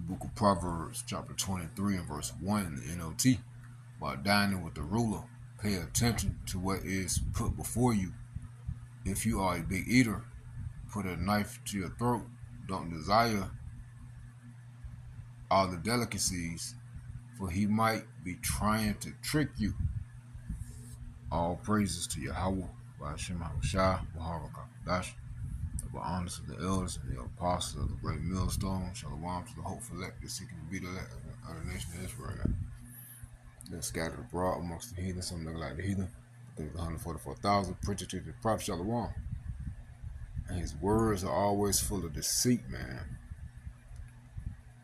Book of Proverbs, chapter 23 and verse 1 in the NOT. While dining with the ruler, pay attention to what is put before you. If you are a big eater, put a knife to your throat. Don't desire all the delicacies, for he might be trying to trick you. All praises to Yahweh, Ba'ashem HaShah, Baharakah, the honors of the elders and the apostles of the great millstone. Shalom to the hopeful elect, the seeking to be the elect of the nation of Israel. They're scattered abroad amongst the heathen, some look like the heathen. I think 144,000, preacher to the prophet Shalom. And his words are always full of deceit, man.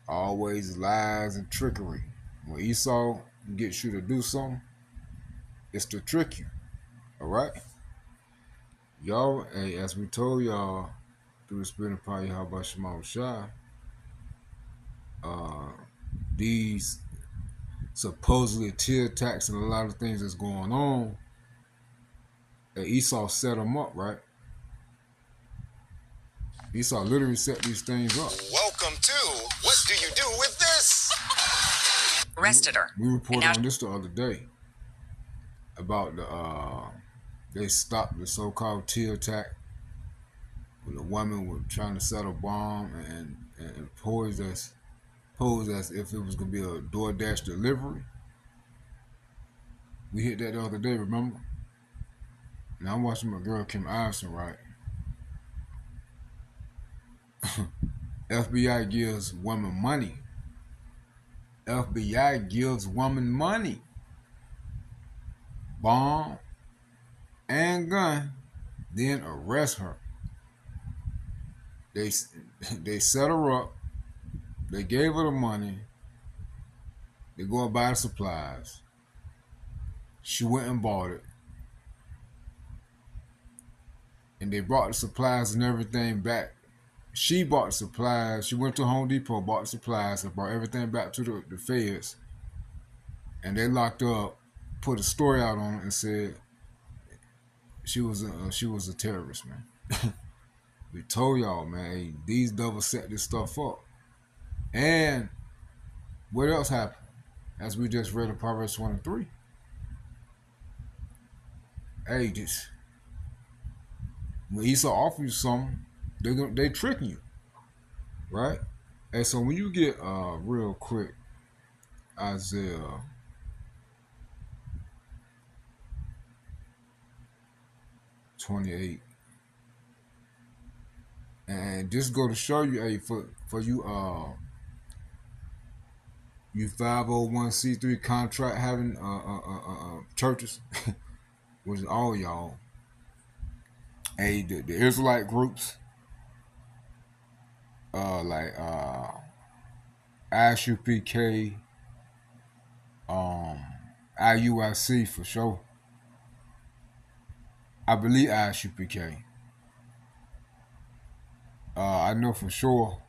Always lies and trickery. When Esau gets you to do something, it's to trick you. All right? Y'all, hey, as we told y'all through the spirit of power, Yahweh Shema Shai, these supposedly tear attacks and a lot of things that's going on, that Esau set them up, right? Esau literally set these things up. Welcome to What Do You Do With This? Arrested her. We reported on this the other day about they stopped the so-called tear attack when a woman was trying to set a bomb and posed as if it was gonna be a DoorDash delivery. We hit that the other day, remember? Now I'm watching my girl Kim Iverson, right? FBI gives woman money. FBI gives woman money. Bomb and gun, then arrest her. They set her up. They gave her the money. They go and buy the supplies. She went and bought it. And they brought the supplies and everything back. She bought the supplies. She went to Home Depot, bought the supplies, and brought everything back to the feds. And they locked her up, put a story out on it, and said she was a terrorist, man. We told y'all, man, hey, these devils set this stuff up. And what else happened? As we just read in Proverbs 23. Hey, this when Esau offers you something, they tricking you, right? And so when you get real quick, Isaiah 28, and just go to show you, hey, for you you 501c3 contract having churches, which is all y'all. Hey, the Israelite groups, like ISUPK, IUIC for sure. I believe ISUPK. I know for sure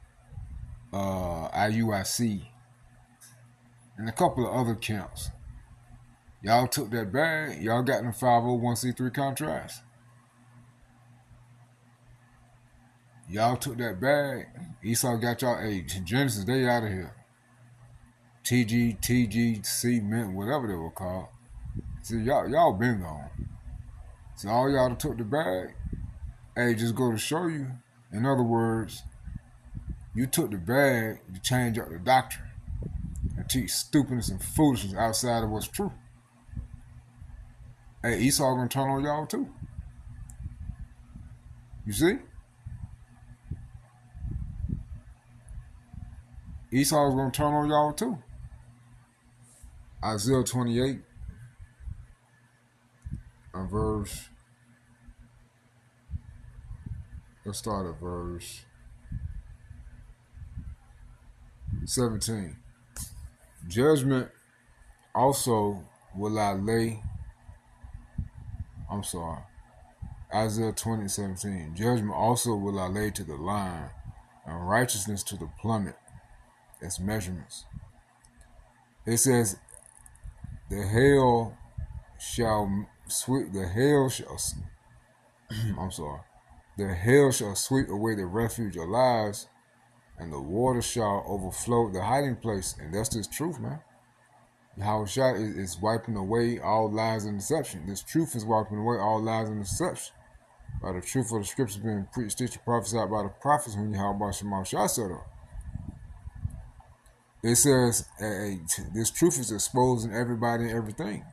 IUIC and a couple of other camps. Y'all took that bag. Y'all got them 501c3 contracts. Y'all took that bag. Esau got y'all. Hey, Genesis, they out of here. TGC, Mint, whatever they were called. See, y'all been gone. So all y'all that took the bag, hey, just go to show you. In other words, you took the bag to change up the doctrine and teach stupidness and foolishness outside of what's true. Hey, Esau gonna turn on y'all too. You see? Esau's gonna turn on y'all too. Isaiah 28, verse. Let's start at verse 17. Judgment also will I lay. Isaiah 20:17. Judgment also will I lay to the line, and righteousness to the plummet. That's measurements. It says, the hail shall sweep. The hail shall. The hail shall sweep away the refuge of lies, and the water shall overflow the hiding place. And that's this truth, man. Yahushua is wiping away all lies and deception. This truth is wiping away all lies and deception. By the truth of the scriptures being preached, teached, prophesied by the prophets when Yahushua Shema set up. It says this truth is exposing everybody and everything.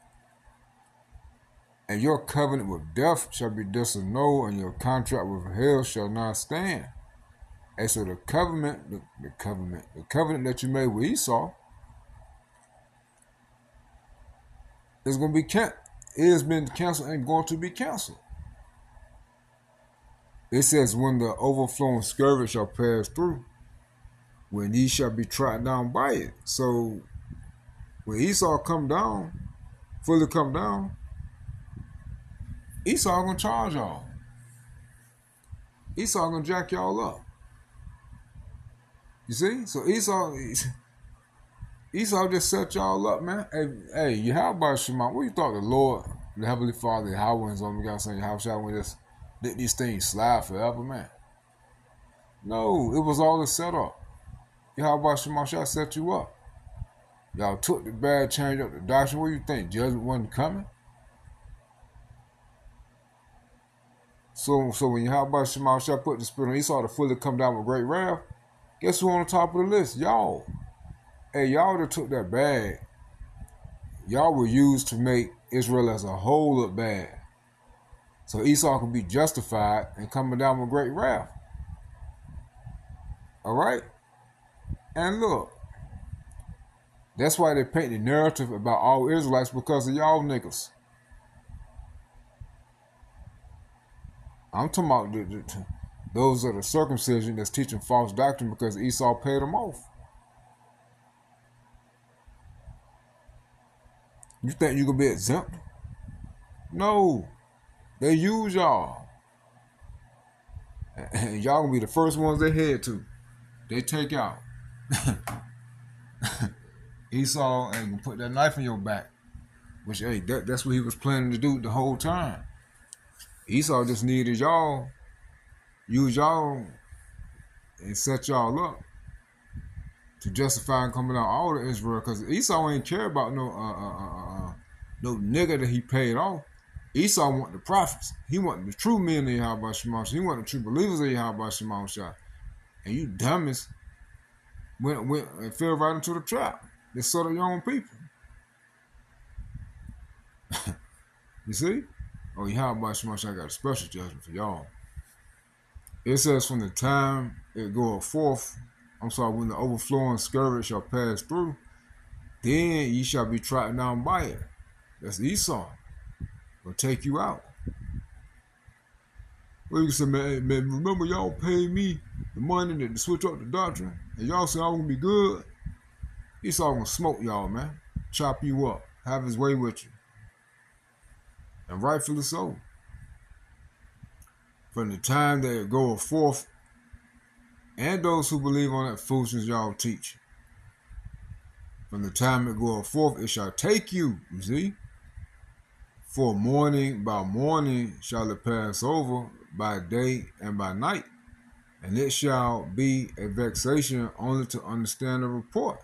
And your covenant with death shall be disannulled, and your contract with hell shall not stand. And so the covenant that you made with Esau is going to be canceled. It has been canceled and going to be canceled. It says, when the overflowing scourge shall pass through, when ye shall be trodden down by it. So when Esau come down, fully come down, Esau gonna charge y'all. Esau gonna jack y'all up. You see? So Esau just set y'all up, man. Hey, you how about Shema? What you thought the Lord, the Heavenly Father, Yahweh is on? We got saying Yahweh we just let these things slide forever, man. No, it was all a setup. Yahweh Shema Shah set you up. Y'all took the bad, changed up the doctrine. What do you think? Judgment wasn't coming? So when Yahweh Shema Shah put the spirit on Esau to fully come down with great wrath, guess who on the top of the list? Y'all. Hey, y'all that took that bag, y'all were used to make Israel as a whole look bad. So Esau can be justified and coming down with great wrath. All right? And look, that's why they paint the narrative about all Israelites, because of y'all niggas. I'm talking about those are the circumcision that's teaching false doctrine because Esau paid them off. You think you gonna be exempt? No. They use y'all. And y'all gonna be the first ones they head to. They take out. Esau ain't gonna put that knife in your back. Which, hey, that's what he was planning to do the whole time. Esau just needed y'all, use y'all, and set y'all up to justify coming out all of Israel. Because Esau ain't care about no nigga that he paid off. Esau want the prophets. He want the true men of Yahweh Shema. He want the true believers of Yahweh Shema. And you dummies went and fell right into the trap. They sold your own people. You see? Oh, Yahweh Shema got a special judgment for y'all. It says, from the time it goeth forth, when the overflowing scourge shall pass through, then ye shall be trodden down by it. That's Esau. Will take you out. Well, you can say, man, remember y'all paid me the money to switch up the doctrine, and y'all say I'm gonna be good. Esau gonna smoke y'all, man. Chop you up. Have his way with you. And rightfully so. From the time that it goeth forth, and those who believe on that foolishness y'all teach. From the time it goeth forth, it shall take you, you see? For morning by morning shall it pass over, by day and by night. And it shall be a vexation only to understand the report.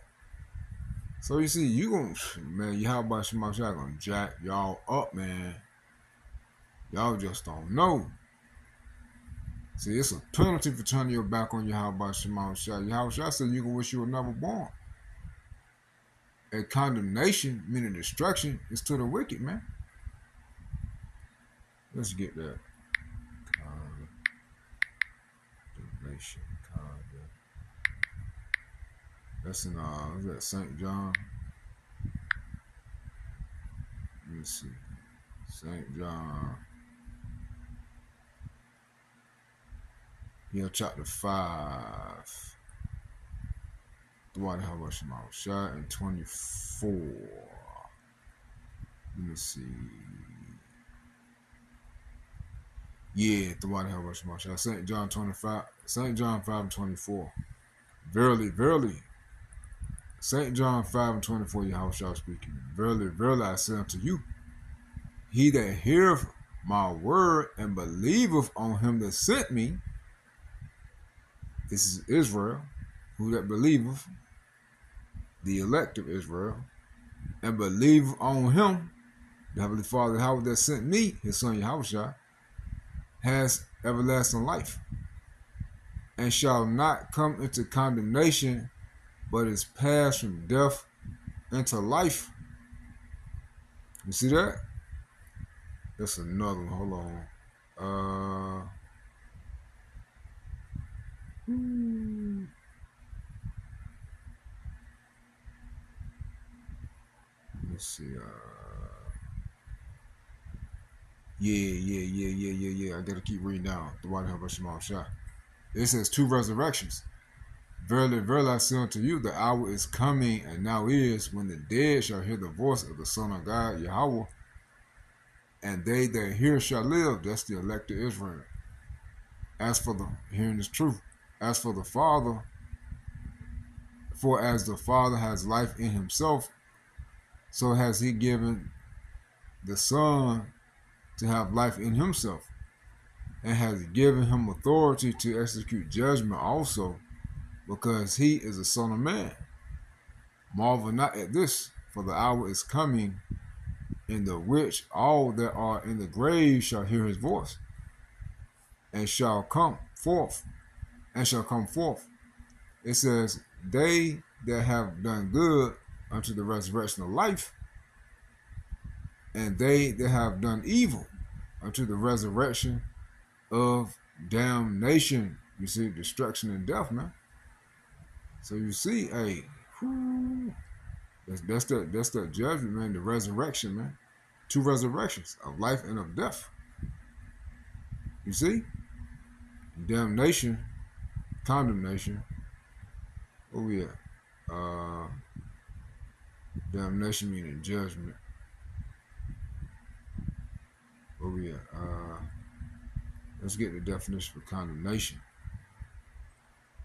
So you see, you gonna, man, Yahweh Shema Shah gonna jack y'all up, man. Y'all just don't know. See, it's a penalty for turning your back on Yahweh Shema Shah. Yahweh Shah said you can wish you were never born. A condemnation, meaning destruction, is to the wicked, man. Let's get that. Condemnation. That's in is that St. John? Let me see. St. John. Yeah, chapter 5. The Water Hava Shema Shah and 24. Let me see. Yeah, the Water Hava Shema Shah. St. John 25. St. John 5 and 24. Verily, verily. St. John 5 and 24, Yahweh Shah speaking. Verily, verily, I say unto you, he that heareth my word and believeth on him that sent me, this is Israel, who that believeth, the elect of Israel, and believeth on him, the Heavenly Father Yahweh that sent me, his son Yahushua, has everlasting life, and shall not come into condemnation, but is passed from death into life. You see that? That's another one. Hold on. Let's see. Yeah. I gotta keep reading down. The one help us shot. It says two resurrections. Verily, verily, I say unto you, the hour is coming, and now is, when the dead shall hear the voice of the Son of God, Yahweh, and they that hear shall live. That's the elect of Israel. As for the hearing is truth. As for the Father, for as the Father has life in himself, so has he given the Son to have life in himself, and has given him authority to execute judgment also, because he is a son of man. Marvel not at this, for the hour is coming, in the which all that are in the grave shall hear his voice, and shall come forth. It says, they that have done good unto the resurrection of life, and they that have done evil unto the resurrection of damnation. You see, destruction and death, man. So you see, hey, that's that judgment, man. The resurrection, man. Two resurrections, of life and of death. You see, damnation, condemnation. Where we at? Damnation meaning judgment. Where we at? Let's get the definition for condemnation.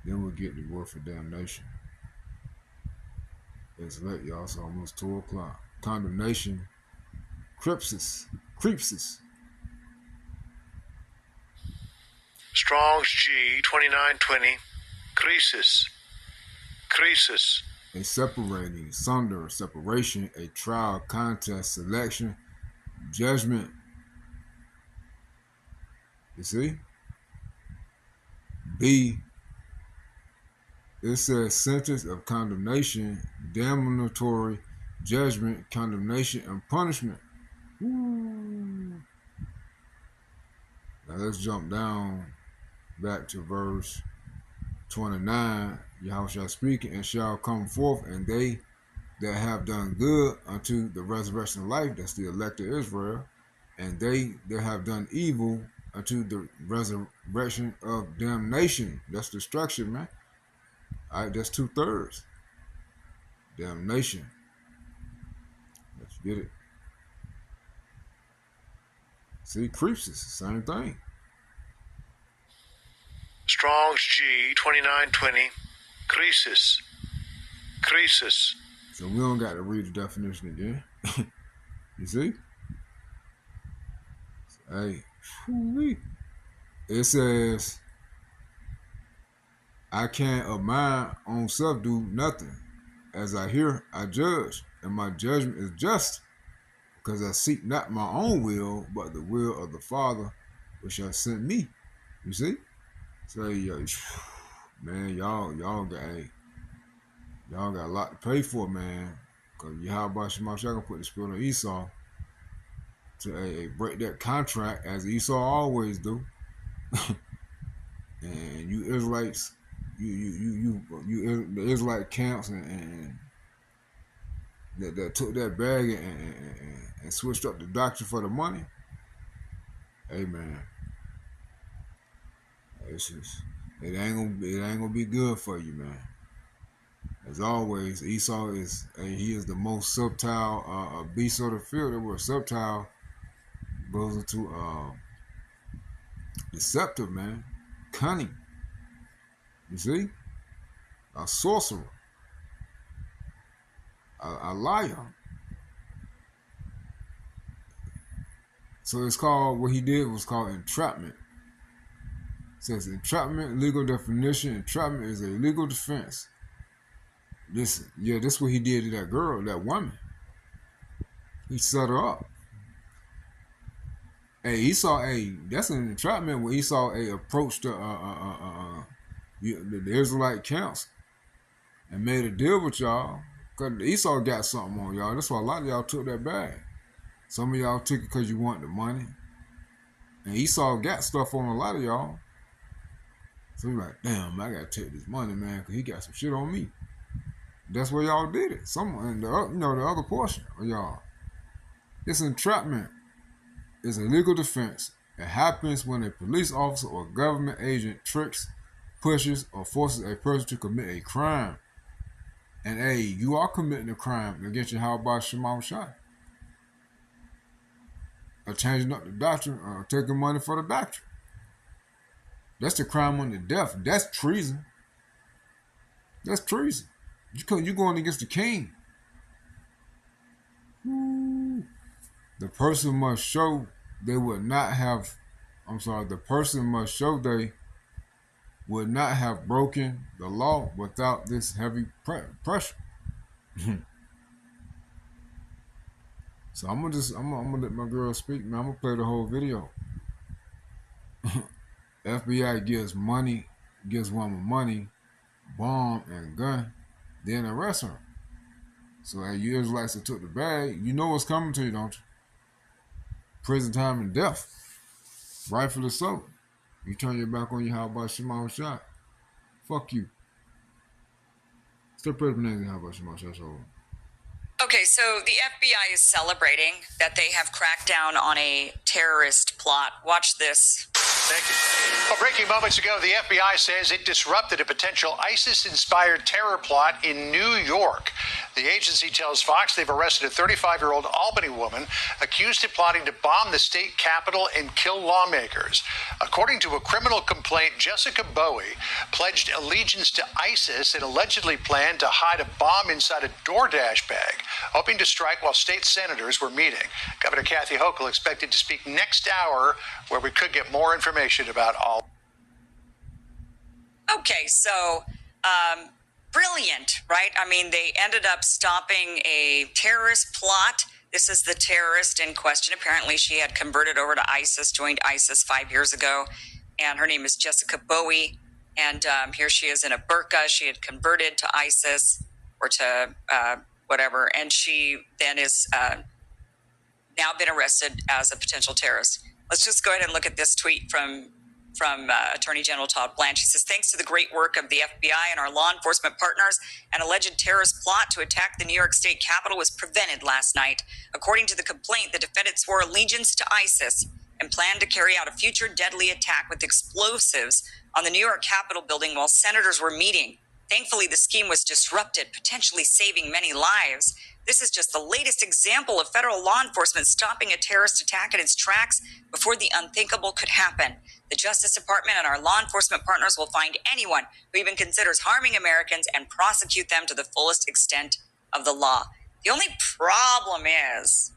Then we'll get the word for damnation. It's late, y'all. So almost 2 o'clock. Condemnation, creepsis. Strong's G 2920. Crisis. A separating, sunder, separation, a trial, contest, selection, judgment. You see? B, it says sentence of condemnation, damnatory judgment, condemnation, and punishment. Now let's jump down back to verse 29. Yahweh shall speak and shall come forth, and they that have done good unto the resurrection of life, that's the elect of Israel, and they that have done evil unto the resurrection of damnation, that's destruction, man. All right, that's 2/3. Damnation. Let's get it. See, creeps is the same thing. Strong's G 2920. Crisis. So we don't got to read the definition again. You see? Hey, it says, I can't of my own self do nothing. As I hear, I judge, and my judgment is just, because I seek not my own will, but the will of the Father which has sent me. You see? So, man, y'all got a lot to pay for, man. Because Yahweh Shema Shah put the spirit on Esau to break that contract, as Esau always do. And you Israelites, you the Israelite camps and that took that bag and switched up the doctrine for the money. Hey, man, it ain't gonna be good for you, man. As always, Esau he is the most subtle beast of the field. The word subtle goes into deceptive, man, cunning. You see, a sorcerer, a liar. So it's called, what he did was called entrapment. says entrapment, legal definition. Entrapment is a legal defense. Listen, yeah, this is what he did to that girl, that woman. He set her up. Hey, he saw that's an entrapment when Esau approached the Israelite camps and made a deal with y'all. Because Esau got something on y'all. That's why a lot of y'all took that bag. Some of y'all took it because you want the money. And Esau got stuff on a lot of y'all. So you're like, damn, I got to take this money, man, because he got some shit on me. That's where y'all did it. And the other portion of y'all. It's entrapment. It's a legal defense. It happens when a police officer or government agent tricks, pushes, or forces a person to commit a crime. And you are committing a crime against your Yahweh Shema Shai. Or changing up the doctrine, or taking money for the doctrine. That's the crime under death. That's treason. That's treason. You're going against the king. The person must show they would not have, the person must show they would not have broken the law without this heavy pressure. So I'm gonna let my girl speak, man. I'm gonna play the whole video. FBI gives woman money, bomb, and gun, then arrest her. So you Israelites that took the bag, you know what's coming to you, don't you? Prison time and death. Rightfully so. You turn your back on your Yahweh Shema Shai. Fuck you. Still pray for name Yahweh Shema Shai. Okay, so the FBI is celebrating that they have cracked down on a terrorist plot. Watch this. Thank you. Well, breaking moments ago, the FBI says it disrupted a potential ISIS-inspired terror plot in New York. The agency tells Fox they've arrested a 35-year-old Albany woman accused of plotting to bomb the state capitol and kill lawmakers. According to a criminal complaint, Jessica Bowie pledged allegiance to ISIS and allegedly planned to hide a bomb inside a DoorDash bag, hoping to strike while state senators were meeting. Governor Kathy Hochul expected to speak next hour, where we could get more information about all. Okay, so brilliant, right? I mean, they ended up stopping a terrorist plot. This is the terrorist in question. Apparently, she had converted over to ISIS, joined ISIS 5 years ago, and her name is Jessica Bowie. And here she is in a burqa. She had converted to ISIS or to whatever, and she then is now been arrested as a potential terrorist. Let's just go ahead and look at this tweet from Attorney General Todd Blanche. He says, thanks to the great work of the FBI and our law enforcement partners, an alleged terrorist plot to attack the New York State Capitol was prevented last night. According to the complaint, the defendant swore allegiance to ISIS and planned to carry out a future deadly attack with explosives on the New York Capitol building while senators were meeting. Thankfully, the scheme was disrupted, potentially saving many lives. This is just the latest example of federal law enforcement stopping a terrorist attack in its tracks before the unthinkable could happen. The Justice Department and our law enforcement partners will find anyone who even considers harming Americans and prosecute them to the fullest extent of the law. The only problem is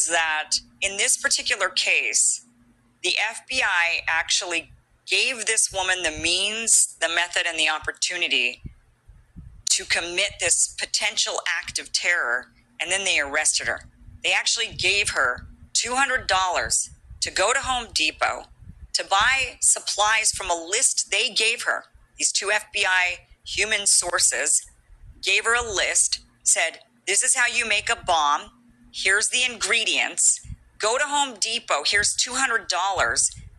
that in this particular case, the FBI actually gave this woman the means, the method, and the opportunity to commit this potential act of terror, and then they arrested her. They actually gave her $200 to go to Home Depot to buy supplies from a list they gave her. These two FBI human sources gave her a list, said, this is how you make a bomb. Here's the ingredients. Go to Home Depot. Here's $200.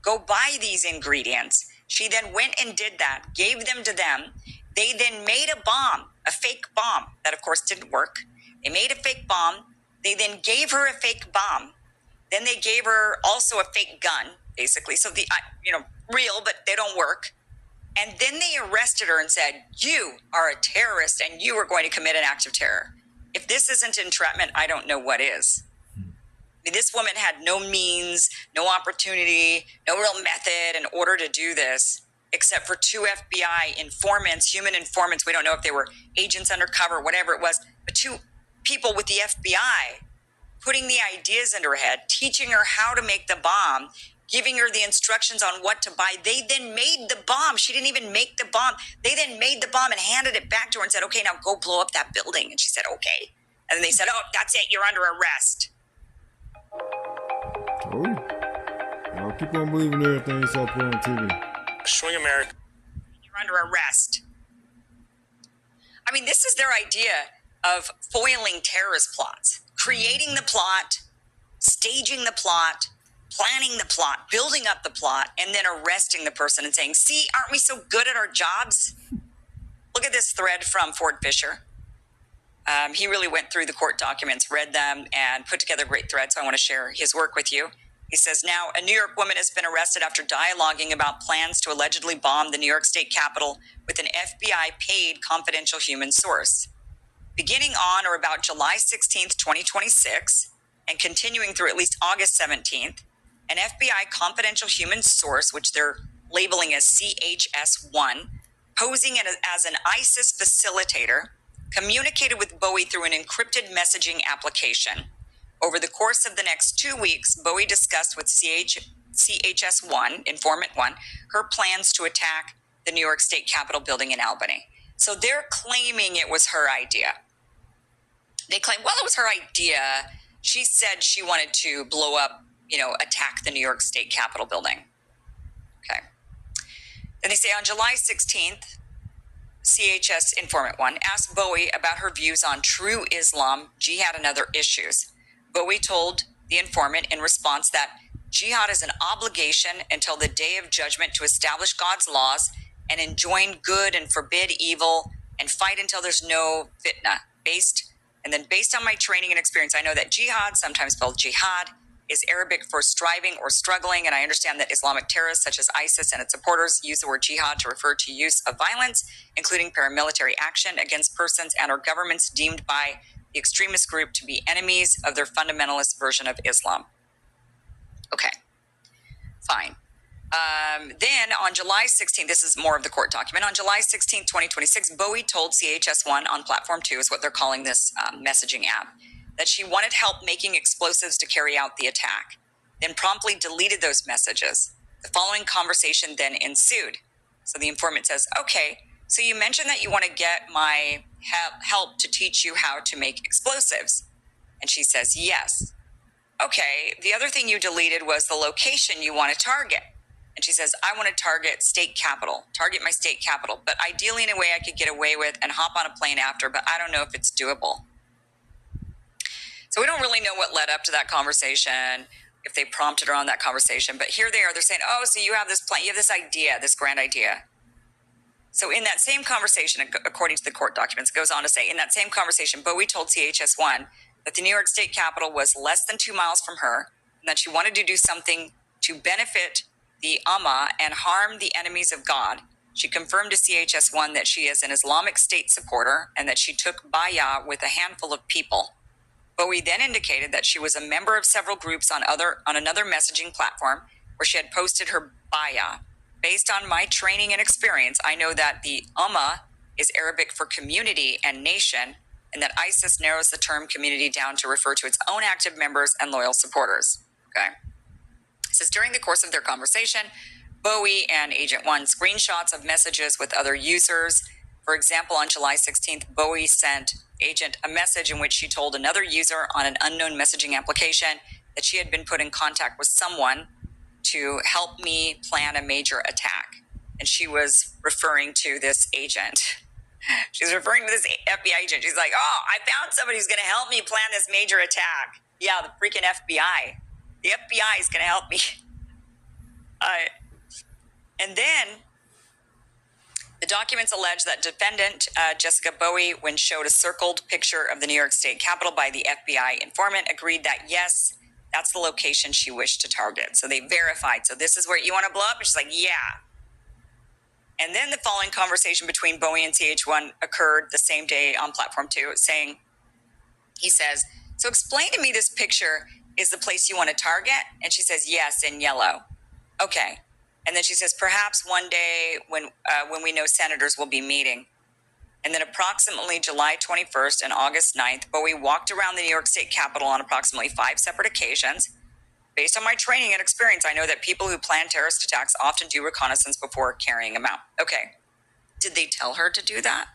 Go buy these ingredients. She then went and did that, gave them to them. They then made a bomb, a fake bomb that, of course, didn't work. They made a fake bomb. They then gave her a fake bomb. Then they gave her also a fake gun, basically. So real, but they don't work. And then they arrested her and said, you are a terrorist and you are going to commit an act of terror. If this isn't entrapment, I don't know what is. I mean, this woman had no means, no opportunity, no real method in order to do this, except for two FBI informants, human informants. We don't know if they were agents undercover, whatever it was, but two people with the FBI putting the ideas into her head, teaching her how to make the bomb, giving her the instructions on what to buy. They then made the bomb. She didn't even make the bomb. They then made the bomb and handed it back to her and said, okay, now go blow up that building. And she said, okay. And then they said, oh, that's it. You're under arrest. Oh, y'all keep on believing everything you saw put on TV. Swing America. You're under arrest. I mean, this is their idea of foiling terrorist plots, creating the plot, staging the plot, planning the plot, building up the plot, and then arresting the person and saying, see, aren't we so good at our jobs? Look at this thread from Ford Fisher. He really went through the court documents, read them, and put together a great thread, so I want to share his work with you. He says, now, a New York woman has been arrested after dialoguing about plans to allegedly bomb the New York State Capitol with an FBI-paid confidential human source. Beginning on or about July 16th, 2026, and continuing through at least August 17th, an FBI confidential human source, which they're labeling as CHS-1, posing as an ISIS facilitator, communicated with Bowie through an encrypted messaging application. Over the course of the next 2 weeks, Bowie discussed with CHS-1, Informant 1, her plans to attack the New York State Capitol building in Albany. So they're claiming it was her idea. They claim, well, it was her idea. She said she wanted to blow up, attack the New York State Capitol building. Okay. Then they say on July 16th, CHS Informant 1 asked Bowie about her views on true Islam, jihad, and other issues. Bowie told the informant in response that jihad is an obligation until the day of judgment to establish God's laws and enjoin good and forbid evil and fight until there's no fitna. Based on my training and experience, I know that jihad, sometimes spelled jihad, is Arabic for striving or struggling, and I understand that Islamic terrorists such as ISIS and its supporters use the word jihad to refer to use of violence, including paramilitary action against persons and or governments deemed by the extremist group to be enemies of their fundamentalist version of Islam. Okay, fine. Then on July 16th, this is more of the court document. On July 16th, 2026, Bowie told CHS-1 on Platform 2, is what they're calling this messaging app, that she wanted help making explosives to carry out the attack, then promptly deleted those messages. The following conversation then ensued. So the informant says, okay, so you mentioned that you want to get my help to teach you how to make explosives. And she says, yes. Okay, the other thing you deleted was the location you want to target. And she says, I want to target my state capital, but ideally in a way I could get away with and hop on a plane after, but I don't know if it's doable. So we don't really know what led up to that conversation, if they prompted her on that conversation, but here they are, they're saying, oh, so you have this plan, you have this idea, this grand idea. So in that same conversation, according to the court documents, it goes on to say, in that same conversation, Bowie told CHS-1 that the New York State Capitol was less than 2 miles from her, and that she wanted to do something to benefit the Ummah and harm the enemies of God. She confirmed to CHS-1 that she is an Islamic State supporter and that she took bay'ah with a handful of people. Bowie then indicated that she was a member of several groups on another messaging platform where she had posted her bay'ah. Based on my training and experience, I know that the Ummah is Arabic for community and nation, and that ISIS narrows the term community down to refer to its own active members and loyal supporters. Okay. It says, during the course of their conversation, Bowie and Agent 1 screenshots of messages with other users. For example, on July 16th, Bowie sent Agent a message in which she told another user on an unknown messaging application that she had been put in contact with someone to help me plan a major attack. And she was referring to this agent. She's referring to this FBI agent. She's like, oh, I found somebody who's going to help me plan this major attack. Yeah, the freaking FBI. The FBI is going to help me. And then the documents allege that defendant Jessica Bowie, when showed a circled picture of the New York State Capitol by the FBI informant, agreed that, yes, that's the location she wished to target. So they verified. So this is where you want to blow up? And she's like, yeah. And then the following conversation between Bowie and CH1 occurred the same day on Platform 2, saying, he says, so explain to me, this picture is the place you want to target? And she says, yes, in yellow. Okay. And then she says, perhaps one day when we know senators will be meeting. And then approximately July 21st and August 9th, Bowie walked around the New York State Capitol on approximately 5 separate occasions. Based on my training and experience, I know that people who plan terrorist attacks often do reconnaissance before carrying them out. Okay. Did they tell her to do that?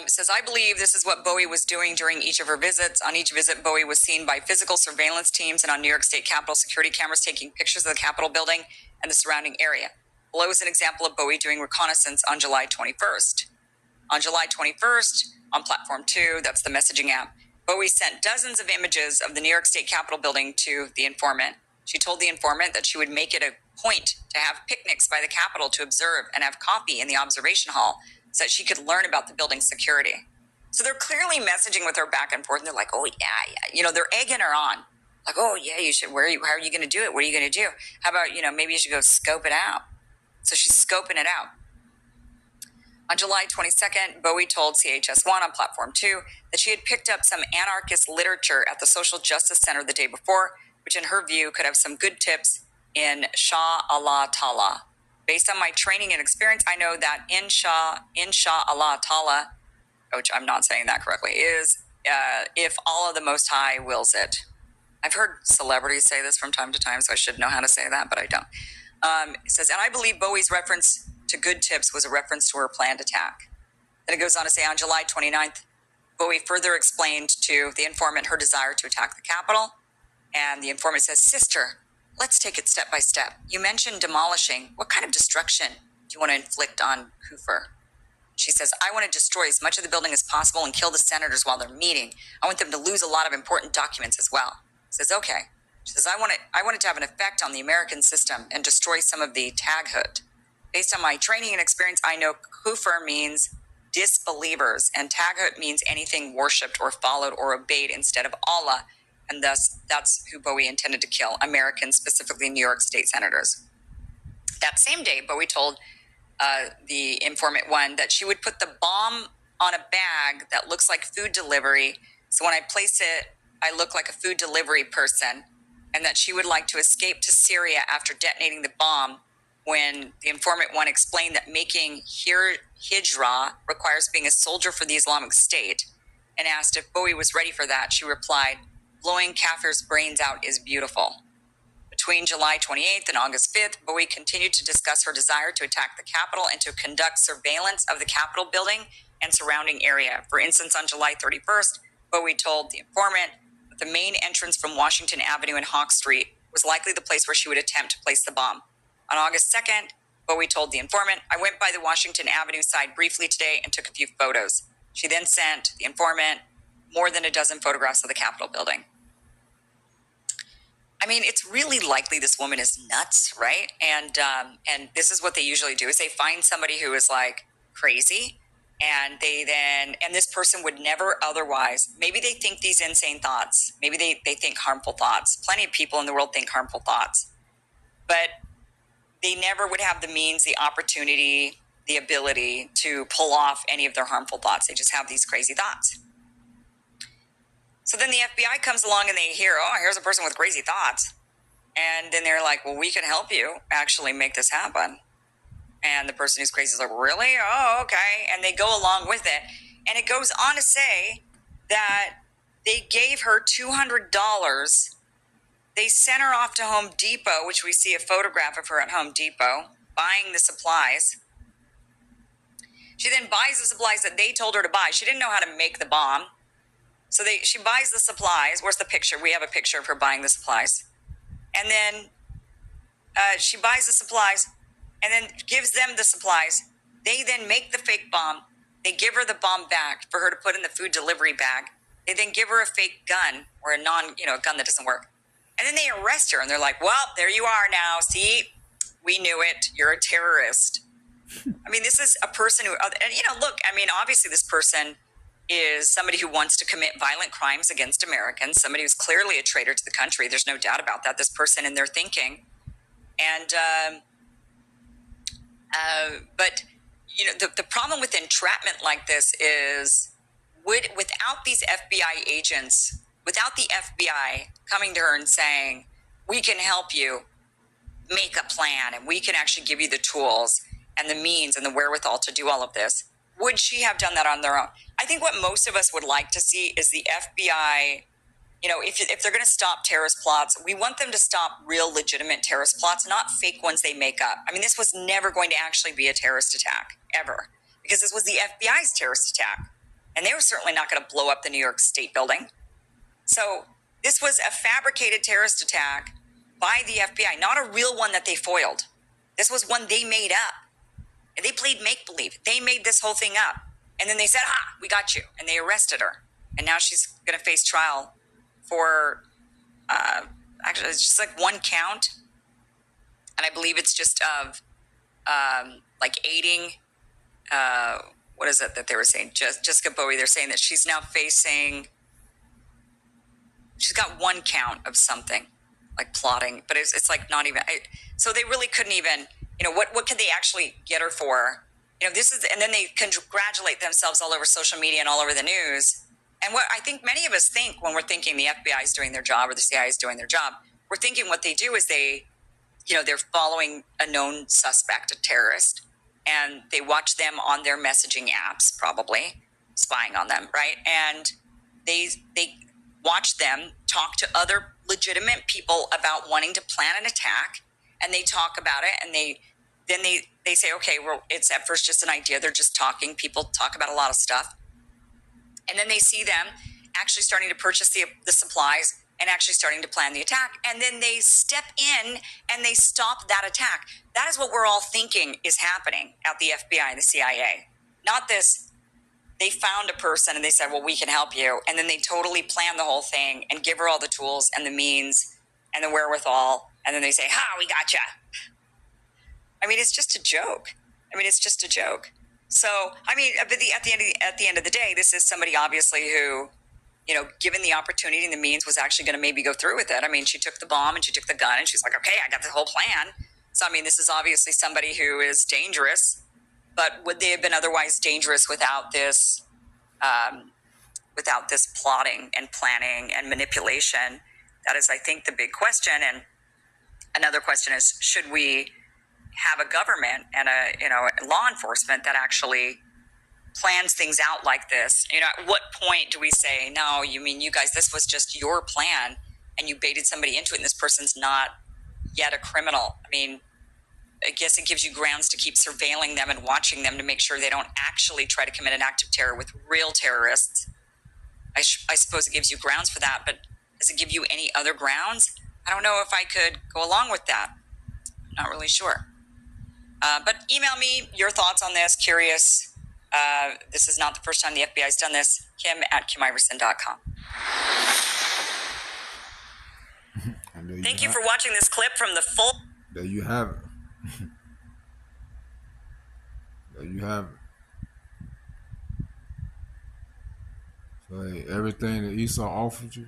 Says, I believe this is what Bowie was doing during each of her visits. On each visit, Bowie was seen by physical surveillance teams and on New York State Capitol security cameras taking pictures of the Capitol building and the surrounding area. Below is an example of Bowie doing reconnaissance on July 21st. On July 21st, on Platform 2, that's the messaging app, Bowie sent dozens of images of the New York State Capitol building to the informant. She told the informant that she would make it a point to have picnics by the Capitol to observe and have coffee in the observation hall so that she could learn about the building's security. So they're clearly messaging with her back and forth, and they're like, oh, yeah. They're egging her on. Like, oh, yeah, you should. How are you going to do it? What are you going to do? How about, maybe you should go scope it out. So she's scoping it out. On July 22nd, Bowie told CHS-1 on Platform 2 that she had picked up some anarchist literature at the Social Justice Center the day before, which in her view could have some good tips in Shah Allah Ta'ala. Based on my training and experience, I know that Insha Allah Ta'ala, which I'm not saying that correctly, is if Allah the Most High wills it. I've heard celebrities say this from time to time, so I should know how to say that, but I don't. It says, and I believe Bowie's reference to good tips was a reference to her planned attack. Then it goes on to say, on July 29th, Bowie further explained to the informant her desire to attack the Capitol. And the informant says, sister, let's take it step by step. You mentioned demolishing. What kind of destruction do you want to inflict on Kufr? She says, I want to destroy as much of the building as possible and kill the senators while they're meeting. I want them to lose a lot of important documents as well. He says, okay. She says, I want it to have an effect on the American system and destroy some of the Taghut. Based on my training and experience, I know Kufr means disbelievers, and Taghut means anything worshipped or followed or obeyed instead of Allah. And thus, that's who Bowie intended to kill, Americans, specifically New York State senators. That same day, Bowie told the informant one that she would put the bomb on a bag that looks like food delivery. So when I place it, I look like a food delivery person, and that she would like to escape to Syria after detonating the bomb. When the informant one explained that making hijrah requires being a soldier for the Islamic State, and asked if Bowie was ready for that, she replied, blowing Kafir's brains out is beautiful. Between July 28th and August 5th, Bowie continued to discuss her desire to attack the Capitol and to conduct surveillance of the Capitol building and surrounding area. For instance, on July 31st, Bowie told the informant that the main entrance from Washington Avenue and Hawk Street was likely the place where she would attempt to place the bomb. On August 2nd, Bowie told the informant, I went by the Washington Avenue side briefly today and took a few photos. She then sent the informant more than a dozen photographs of the Capitol building. I mean, it's really likely this woman is nuts, right? And this is what they usually do, is they find somebody who is like crazy, and this person would never otherwise, maybe they think these insane thoughts. Maybe they think harmful thoughts. Plenty of people in the world think harmful thoughts. But they never would have the means, the opportunity, the ability to pull off any of their harmful thoughts. They just have these crazy thoughts. So then the FBI comes along and they hear, oh, here's a person with crazy thoughts. And then they're like, well, we can help you actually make this happen. And the person who's crazy is like, really? Oh, okay. And they go along with it. And it goes on to say that they gave her $200. They sent her off to Home Depot, which we see a photograph of her at Home Depot, buying the supplies. She then buys the supplies that they told her to buy. She didn't know how to make the bomb. So she buys the supplies. Where's the picture? We have a picture of her buying the supplies. And then she buys the supplies and then gives them the supplies. They then make the fake bomb. They give her the bomb back for her to put in the food delivery bag. They then give her a fake gun or a gun that doesn't work. And then they arrest her and they're like, well, there you are now. See, we knew it. You're a terrorist. I mean, this is a person who, and look, I mean, obviously this person is somebody who wants to commit violent crimes against Americans, somebody who's clearly a traitor to the country. There's no doubt about that, this person in their thinking. And, but, the problem with entrapment like this is without these FBI agents, without the FBI coming to her and saying, we can help you make a plan and we can actually give you the tools and the means and the wherewithal to do all of this, would she have done that on their own? I think what most of us would like to see is the FBI if they're going to stop terrorist plots, we want them to stop real legitimate terrorist plots, not fake ones they make up. I mean, this was never going to actually be a terrorist attack, ever, because this was the FBI's terrorist attack. And they were certainly not going to blow up the New York State building. So this was a fabricated terrorist attack by the FBI, not a real one that they foiled. This was one they made up. And they played make-believe. They made this whole thing up. And then they said, we got you. And they arrested her. And now she's going to face trial for, actually, it's just like one count. And I believe it's just of, like aiding, what is it that they were saying? Jessica Bowie, they're saying that she's now facing, she's got one count of something, like plotting, but it's like not even, so they really couldn't even, what could they actually get her for? This is, and then they congratulate themselves all over social media and all over the news. And what I think many of us think when we're thinking the FBI is doing their job or the CIA is doing their job, we're thinking what they do is they're following a known suspect, a terrorist, and they watch them on their messaging apps, probably spying on them, right? And they watch them talk to other legitimate people about wanting to plan an attack, and they talk about it, and they say, okay, well, it's at first just an idea. They're just talking. People talk about a lot of stuff. And then they see them actually starting to purchase the supplies and actually starting to plan the attack. And then they step in and they stop that attack. That is what we're all thinking is happening at the FBI and the CIA. Not this, they found a person and they said, well, we can help you. And then they totally plan the whole thing and give her all the tools and the means and the wherewithal. And then they say, we gotcha. I mean, it's just a joke. So, I mean, but at the end of the day, this is somebody obviously who, given the opportunity and the means, was actually going to maybe go through with it. I mean, she took the bomb and she took the gun and she's like, okay, I got the whole plan. So, I mean, this is obviously somebody who is dangerous, but would they have been otherwise dangerous without this plotting and planning and manipulation? That is, I think, the big question. And another question is, should we have a government and a law enforcement that actually plans things out like this? At what point do we say, no, you mean you guys, this was just your plan and you baited somebody into it and this person's not yet a criminal? I mean, I guess it gives you grounds to keep surveilling them and watching them to make sure they don't actually try to commit an act of terror with real terrorists. I suppose it gives you grounds for that, but does it give you any other grounds? I don't know if I could go along with that. I'm not really sure. But email me your thoughts on this. Curious. This is not the first time the FBI has done this. Kim@KimIverson.com. Thank you for watching this clip from the full. There you have it. There you have it. So hey, everything that Esau offered you,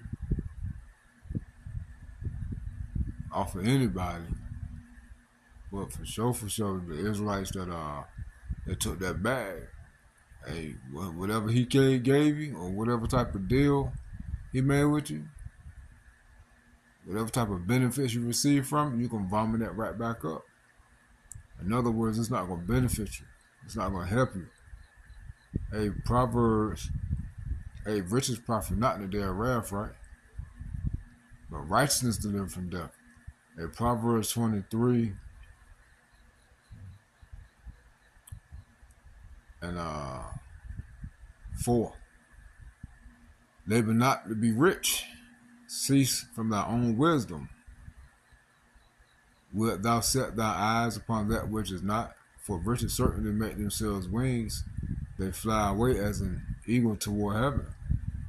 offer anybody. But for sure, the Israelites that took that bag, hey, whatever he gave you, or whatever type of deal he made with you, whatever type of benefits you receive from it, you can vomit that right back up. In other words, it's not going to benefit you. It's not going to help you. Hey, Proverbs, riches profit not in the day of wrath, right? But righteousness delivered from death. Hey, Proverbs 23 and 4. Labor not to be rich, cease from thy own wisdom. Wilt thou set thy eyes upon that which is not? For riches certainly make themselves wings, they fly away as an eagle toward heaven.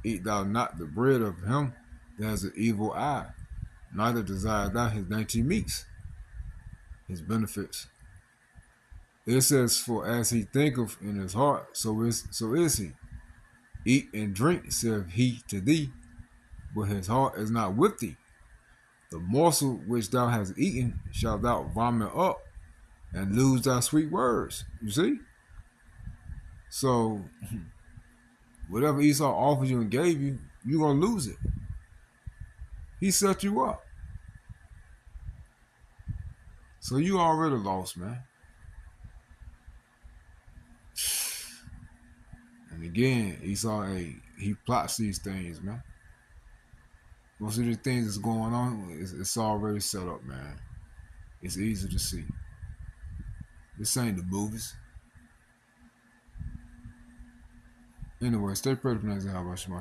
Eat thou not the bread of him that has an evil eye, neither desire thou his dainty meats, his benefits. It says, for as he thinketh in his heart, so is he. Eat and drink, saith he to thee, but his heart is not with thee. The morsel which thou hast eaten shalt thou vomit up, and lose thy sweet words. You see? So, whatever Esau offered you and gave you, you're going to lose it. He set you up. So you already lost, man. And again, Esau, he plots these things, man. Most of the things that's going on, it's already set up, man. It's easy to see. This ain't the movies. Anyway, stay pretty, how about you, my